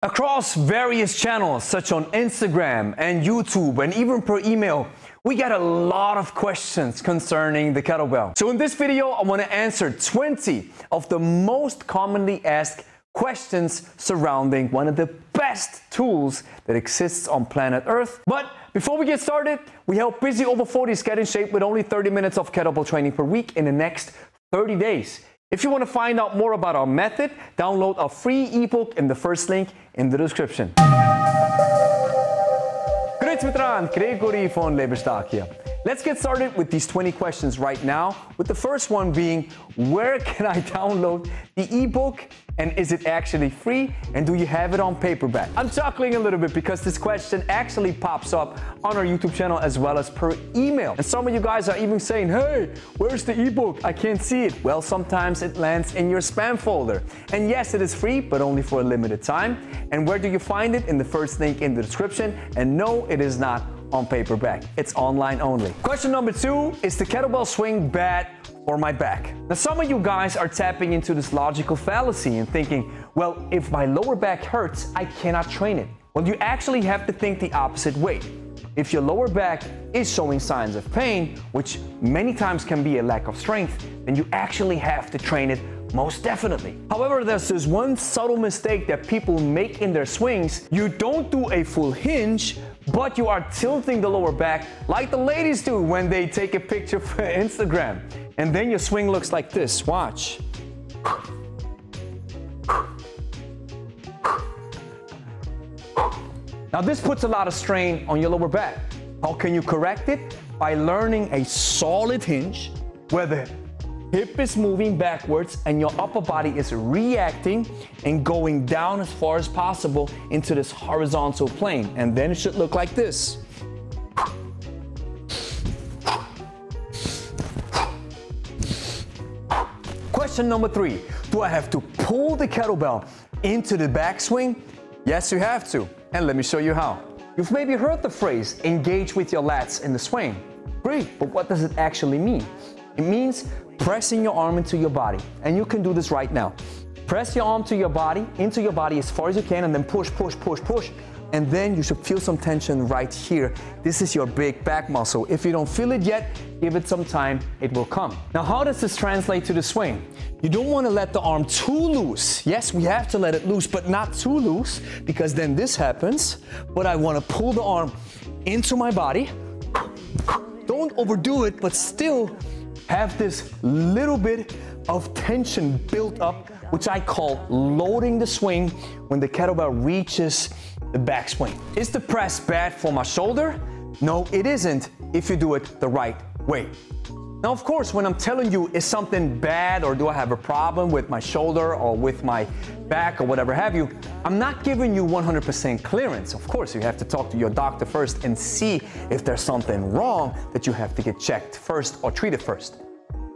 Across various channels, such on Instagram and YouTube, and even per email, we get a lot of questions concerning the kettlebell. So in this video, I want to answer 20 of the most commonly asked questions surrounding one of the best tools that exists on planet Earth. But before we get started, we help busy over 40s get in shape with only 30 minutes of kettlebell training per week in the next 30 days. If you want to find out more about our method, download our free ebook in the first link in the description. Grüezi miteinander, Gregory von Lebe hier. Let's get started with these 20 questions right now, with the first one being, where can I download the ebook, and is it actually free, and do you have it on paperback? I'm chuckling a little bit because this question actually pops up on our YouTube channel as well as per email. And some of you guys are even saying, hey, where's the ebook? I can't see it. Well, sometimes it lands in your spam folder. And yes, it is free, but only for a limited time. And where do you find it? In the first link in the description. And no, it is not on paperback. It's online only. Question number 2, is the kettlebell swing bad for my back? Now, some of you guys are tapping into this logical fallacy and thinking, well, if my lower back hurts, I cannot train it. Well, you actually have to think the opposite way. If your lower back is showing signs of pain, which many times can be a lack of strength, then you actually have to train it most definitely. However, there's this one subtle mistake that people make in their swings. You don't do a full hinge, but you are tilting the lower back like the ladies do when they take a picture for Instagram. And then your swing looks like this. Watch. Now this puts a lot of strain on your lower back. How can you correct it? By learning a solid hinge where the hip is moving backwards and your upper body is reacting and going down as far as possible into this horizontal plane. And then it should look like this. Question number 3, do I have to pull the kettlebell into the backswing? Yes, you have to. And let me show you how. You've maybe heard the phrase, engage with your lats in the swing. Great, but what does it actually mean? It means pressing your arm into your body. And you can do this right now. Press your arm into your body as far as you can, and then push, push, push, push. And then you should feel some tension right here. This is your big back muscle. If you don't feel it yet, give it some time, it will come. Now, how does this translate to the swing? You don't want to let the arm too loose. Yes, we have to let it loose, but not too loose, because then this happens. But I want to pull the arm into my body. Don't overdo it, but still have this little bit of tension built up, which I call loading the swing when the kettlebell reaches the backswing. Is the press bad for my shoulder? No, it isn't if you do it the right way. Now, of course, when I'm telling you is something bad or do I have a problem with my shoulder or with my back or whatever have you, I'm not giving you 100% clearance. Of course, you have to talk to your doctor first and see if there's something wrong that you have to get checked first or treated first.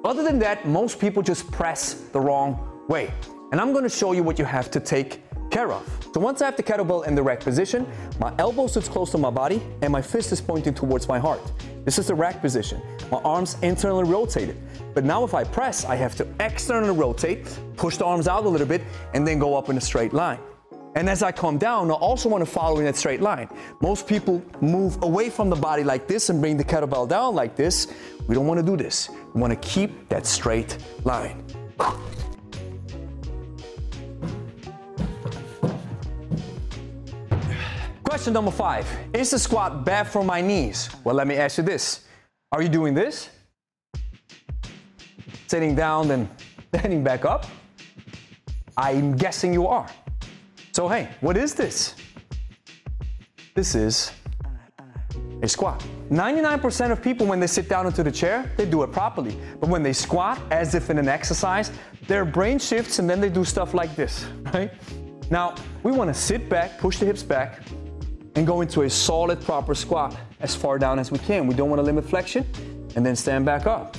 Other than that, most people just press the wrong way. And I'm going to show you what you have to take care of. So once I have the kettlebell in the rack position, my elbow sits close to my body and my fist is pointing towards my heart. This is the rack position. My arms internally rotated. But now if I press, I have to externally rotate, push the arms out a little bit, and then go up in a straight line. And as I come down, I also want to follow in that straight line. Most people move away from the body like this and bring the kettlebell down like this. We don't want to do this. We want to keep that straight line. Question number 5, is the squat bad for my knees? Well, let me ask you this. Are you doing this? Sitting down, then standing back up? I'm guessing you are. So hey, what is this? This is a squat. 99% of people, when they sit down into the chair, they do it properly. But when they squat, as if in an exercise, their brain shifts and then they do stuff like this, right? Now, we want to sit back, push the hips back, and go into a solid, proper squat as far down as we can. We don't want to limit flexion, and then stand back up.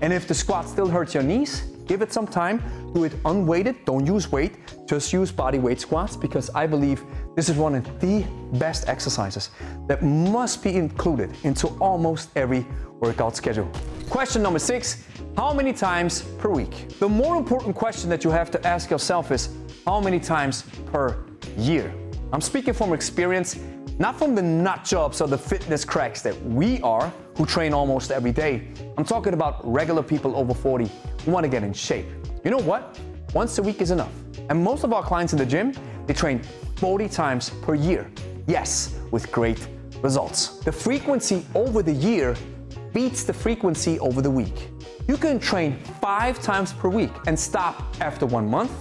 And if the squat still hurts your knees, give it some time. Do it unweighted, don't use weight, just use body weight squats, because I believe this is one of the best exercises that must be included into almost every workout schedule. Question number 6, how many times per week? The more important question that you have to ask yourself is, how many times per year. I'm speaking from experience, not from the nut jobs or the fitness cracks that we are, who train almost every day. I'm talking about regular people over 40 who want to get in shape. You know what? Once a week is enough. And most of our clients in the gym, they train 40 times per year. Yes, with great results. The frequency over the year beats the frequency over the week. You can train 5 times per week and stop after 1 month,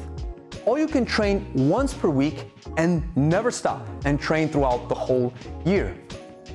or you can train once per week and never stop and train throughout the whole year.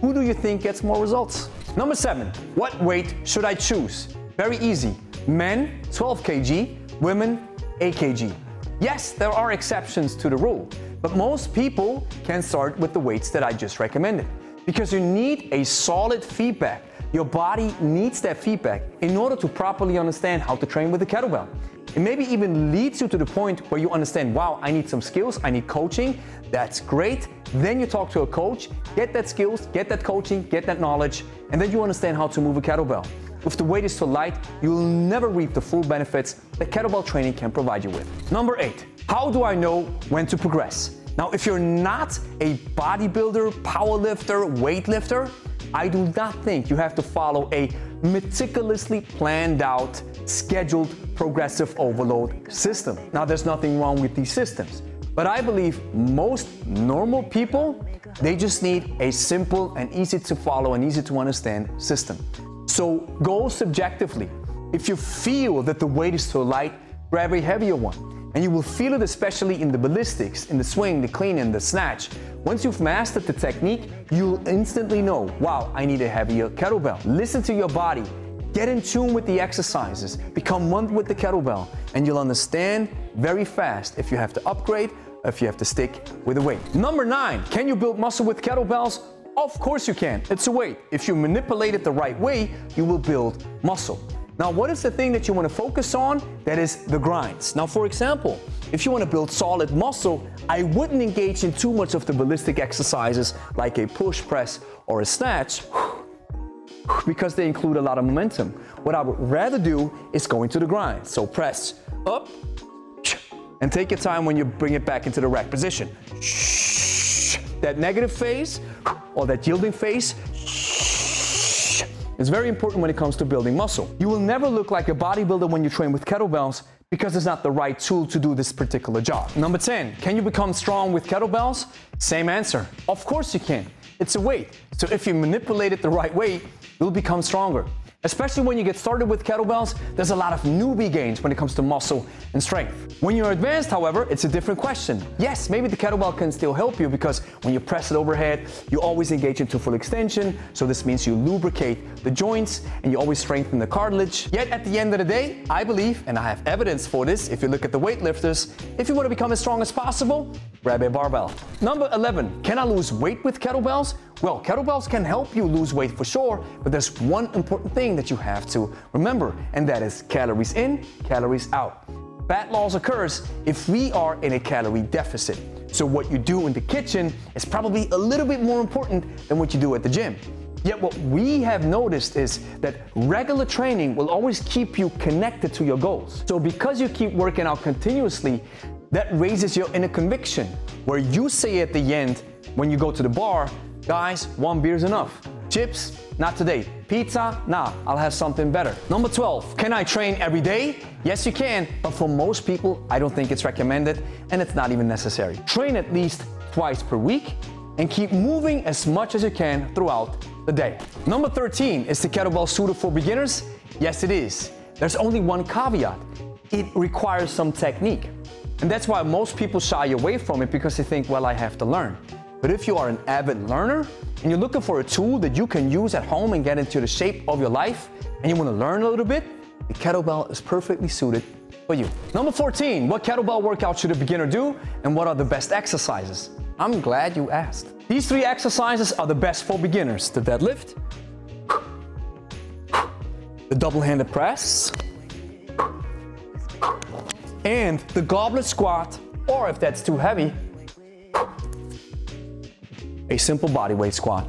Who do you think gets more results? Number 7, what weight should I choose? Very easy. Men, 12 kg, women, 8 kg. Yes, there are exceptions to the rule, but most people can start with the weights that I just recommended because you need a solid feedback. Your body needs that feedback in order to properly understand how to train with the kettlebell. It maybe even leads you to the point where you understand, wow, I need some skills, I need coaching. That's great. Then you talk to a coach, get that skills, get that coaching, get that knowledge, and then you understand how to move a kettlebell. If the weight is too light, you'll never reap the full benefits that kettlebell training can provide you with. Number 8, how do I know when to progress? Now, if you're not a bodybuilder, powerlifter, weightlifter, I do not think you have to follow a meticulously planned out, scheduled, progressive overload system. Now, there's nothing wrong with these systems, but I believe most normal people, they just need a simple and easy to follow and easy to understand system. So go subjectively. If you feel that the weight is too light, grab a heavier one. And you will feel it especially in the ballistics, in the swing, the clean, and the snatch. Once you've mastered the technique, you'll instantly know, wow, I need a heavier kettlebell. Listen to your body. Get in tune with the exercises. Become one with the kettlebell. And you'll understand very fast if you have to upgrade, or if you have to stick with the weight. Number 9, can you build muscle with kettlebells? Of course you can. It's a weight. If you manipulate it the right way, you will build muscle. Now, what is the thing that you want to focus on? That is the grinds. Now, for example, if you want to build solid muscle, I wouldn't engage in too much of the ballistic exercises like a push press or a snatch because they include a lot of momentum. What I would rather do is go into the grind. So press up and take your time when you bring it back into the rack position. That negative phase or that yielding phase is very important when it comes to building muscle. You will never look like a bodybuilder when you train with kettlebells because it's not the right tool to do this particular job. Number 10, can you become strong with kettlebells? Same answer. Of course you can. It's a weight. So if you manipulate it the right way, you'll become stronger. Especially when you get started with kettlebells, there's a lot of newbie gains when it comes to muscle and strength. When you're advanced, however, it's a different question. Yes, maybe the kettlebell can still help you because when you press it overhead, you always engage into full extension. So this means you lubricate the joints and you always strengthen the cartilage. Yet at the end of the day, I believe, and I have evidence for this, if you look at the weightlifters, if you want to become as strong as possible, grab a barbell. Number 11, can I lose weight with kettlebells? Well, kettlebells can help you lose weight for sure, but there's one important thing that you have to remember, and that is calories in, calories out. Fat loss occurs if we are in a calorie deficit. So what you do in the kitchen is probably a little bit more important than what you do at the gym. Yet what we have noticed is that regular training will always keep you connected to your goals. So because you keep working out continuously, that raises your inner conviction, where you say at the end, when you go to the bar, guys, 1 beer is enough. Chips? Not today. Pizza? Nah, I'll have something better. Number 12, can I train every day? Yes, you can, but for most people, I don't think it's recommended and it's not even necessary. Train at least twice per week and keep moving as much as you can throughout the day. Number 13, is the kettlebell pseudo for beginners? Yes, it is. There's only one caveat. It requires some technique. And that's why most people shy away from it because they think, well, I have to learn. But if you are an avid learner and you're looking for a tool that you can use at home and get into the shape of your life and you want to learn a little bit, the kettlebell is perfectly suited for you. Number 14, what kettlebell workout should a beginner do and what are the best exercises? I'm glad you asked. These 3 exercises are the best for beginners. The deadlift, the double-handed press, and the goblet squat, or if that's too heavy, a simple bodyweight squat.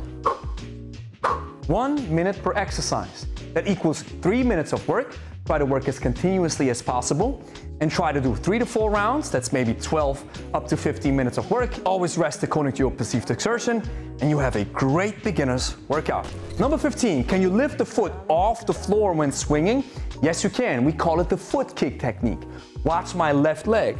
1 minute per exercise. That equals 3 minutes of work. Try to work as continuously as possible. and try to do 3 to 4 rounds. That's maybe 12 up to 15 minutes of work. Always rest according to your perceived exertion, and you have a great beginner's workout. Number 15, can you lift the foot off the floor when swinging? Yes, you can. We call it the foot kick technique. Watch my left leg.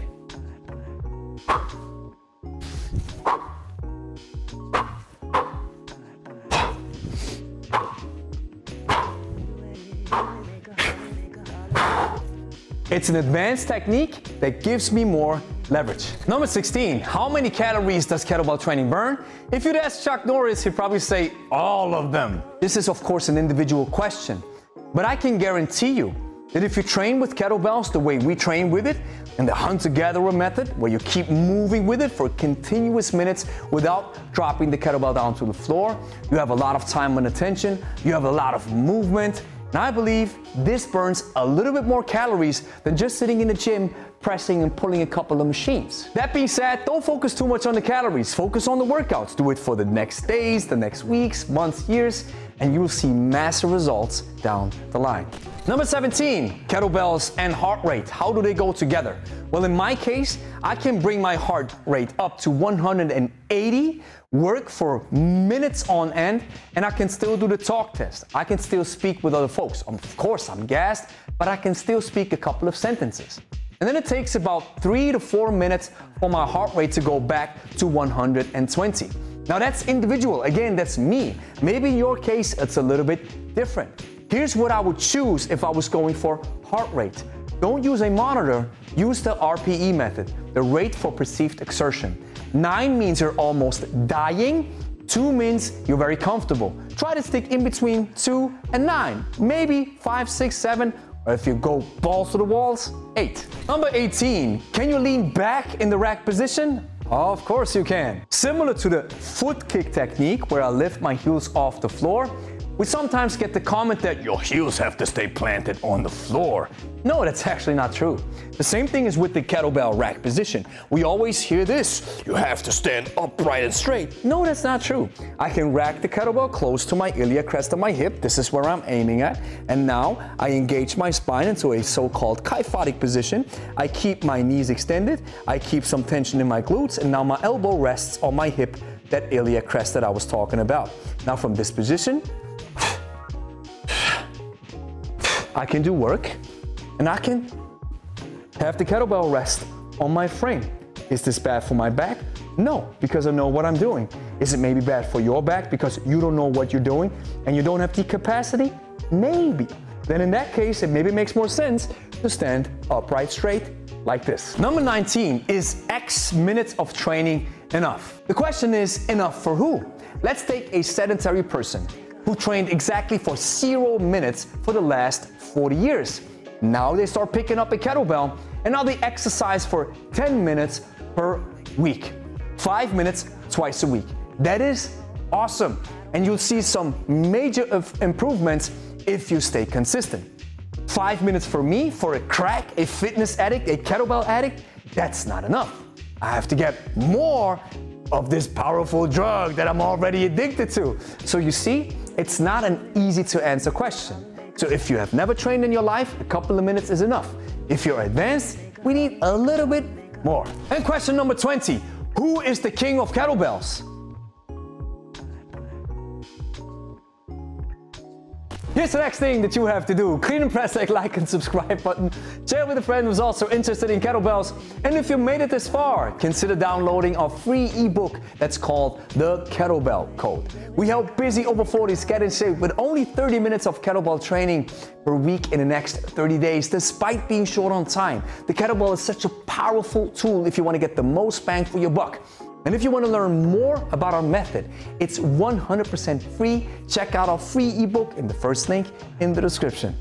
It's an advanced technique that gives me more leverage. Number 16, how many calories does kettlebell training burn? If you'd ask Chuck Norris, he'd probably say all of them. This is of course an individual question, but I can guarantee you that if you train with kettlebells the way we train with it, in the hunter-gatherer method, where you keep moving with it for continuous minutes without dropping the kettlebell down to the floor, you have a lot of time and attention, you have a lot of movement, and I believe this burns a little bit more calories than just sitting in the gym pressing and pulling a couple of machines. That being said, don't focus too much on the calories. Focus on the workouts. Do it for the next days, the next weeks, months, years, and you will see massive results down the line. Number 17, kettlebells and heart rate. How do they go together? Well, in my case, I can bring my heart rate up to 180, work for minutes on end, and I can still do the talk test. I can still speak with other folks. Of course, I'm gassed, but I can still speak a couple of sentences. And then it takes about 3 to 4 minutes for my heart rate to go back to 120. Now that's individual. Again, that's me. Maybe in your case, it's a little bit different. Here's what I would choose if I was going for heart rate. Don't use a monitor, use the RPE method, the rate for perceived exertion. 9 means you're almost dying, 2 means you're very comfortable. Try to stick in between 2 and 9, maybe 5, 6, 7, or if you go balls to the walls, 8. Number 18, can you lean back in the rack position? Of course you can. Similar to the foot kick technique where I lift my heels off the floor, we sometimes get the comment that your heels have to stay planted on the floor. No, that's actually not true. The same thing is with the kettlebell rack position. We always hear this, you have to stand upright and straight. No, that's not true. I can rack the kettlebell close to my iliac crest of my hip. This is where I'm aiming at. And now I engage my spine into a so-called kyphotic position. I keep my knees extended. I keep some tension in my glutes. And now my elbow rests on my hip, that iliac crest that I was talking about. Now from this position, I can do work, and I can have the kettlebell rest on my frame. Is this bad for my back? No, because I know what I'm doing. Is it maybe bad for your back because you don't know what you're doing and you don't have the capacity? Maybe. Then in that case, it maybe makes more sense to stand upright straight like this. Number 19, is X minutes of training enough? The question is, enough for who? Let's take a sedentary person who trained exactly for 0 minutes for the last 40 years. Now they start picking up a kettlebell, and now they exercise for 10 minutes per week. 5 minutes twice a week. That is awesome. And you'll see some major improvements if you stay consistent. 5 minutes for me, for a crack, a fitness addict, a kettlebell addict, that's not enough. I have to get more of this powerful drug that I'm already addicted to. So you see, it's not an easy to answer question. So if you have never trained in your life, a couple of minutes is enough. If you're advanced, we need a little bit more. And question number 20, who is the king of kettlebells? Here's the next thing that you have to do. Clean and press that like and subscribe button. Share with a friend who's also interested in kettlebells. And if you made it this far, consider downloading our free ebook that's called The Kettlebell Code. We help busy over 40s get in shape with only 30 minutes of kettlebell training per week in the next 30 days, despite being short on time. The kettlebell is such a powerful tool if you want to get the most bang for your buck. And if you want to learn more about our method, it's 100% free. Check out our free ebook in the first link in the description.